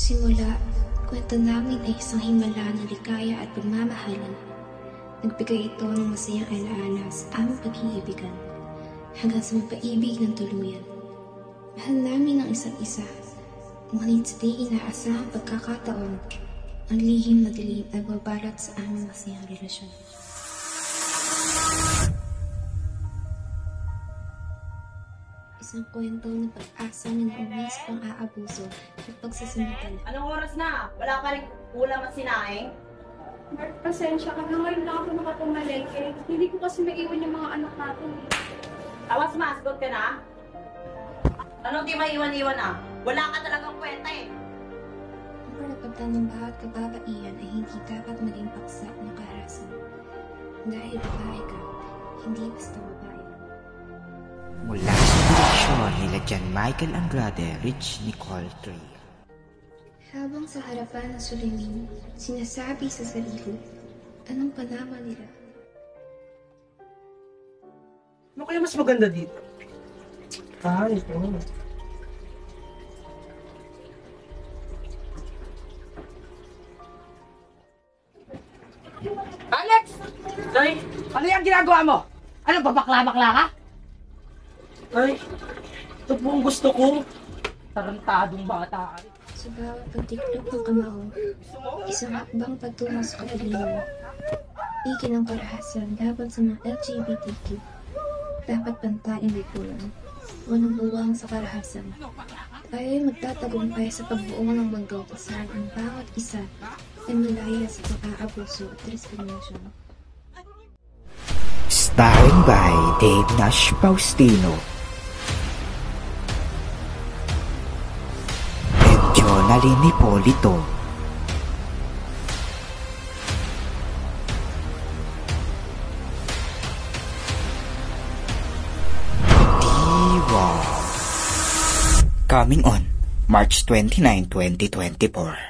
Simula, kwento namin ay isang himala ng ligaya at pagmamahalan. Nagbigay ito ng masayang alaala sa aming pag-iibigan hanggang sa magpaibig ng tuluyan. Mahal namin ang isa't isa, ngunit sa di inaasahang pagkakataon, ang lihim na dilim ay babalot sa aming masayang relasyon. Isang kwento ng pag-asa ng umis pang-aabuso at pagsasamantala. Anong oras na? Wala ka rin ulam at sinaing? Mark, pasensya ka na. Ngayon lang ako nakapumalengke. Hindi ko kasi maiwan yung mga anak natin. Awas, masgot ka na? Anong di maiwan-iwan na? Wala ka talagang kwenta eh. Ang karapatan ng bawat kababaihan ay hindi dapat maging paksa ng kaharasan. Dahil babae ka, hindi basta babae. Mula sa direksyon nila John Michael Andrade, Rich Nicole Tree. Habang sa harapan ng sulingin, sinasabi sa sarili, anong panama nila? Ano kaya mas maganda dito? Ay, ito. Alex! Ay, Ano yung ginagawa mo? Ano, babakla-bakla ka? ay, ito po ang gusto ko. Tarantadong bata ka. Sa bawat pagtiklop ng kamao, isang hakbang patungo sa kadaliman. Igin ang karahasan laban sa mga LGBTQ. Dapat pantayin lipunan. Walang buwang sa karahasan. Tayo'y magtatagumpay sa pagbuo ng mundo kung saan ang bawat isa ay malaya sa pag-aabuso at diskriminasyon. Starring by Dave Nash Faustino and Jonalyn Hipolito. Diwa. Coming on March 29, 2024.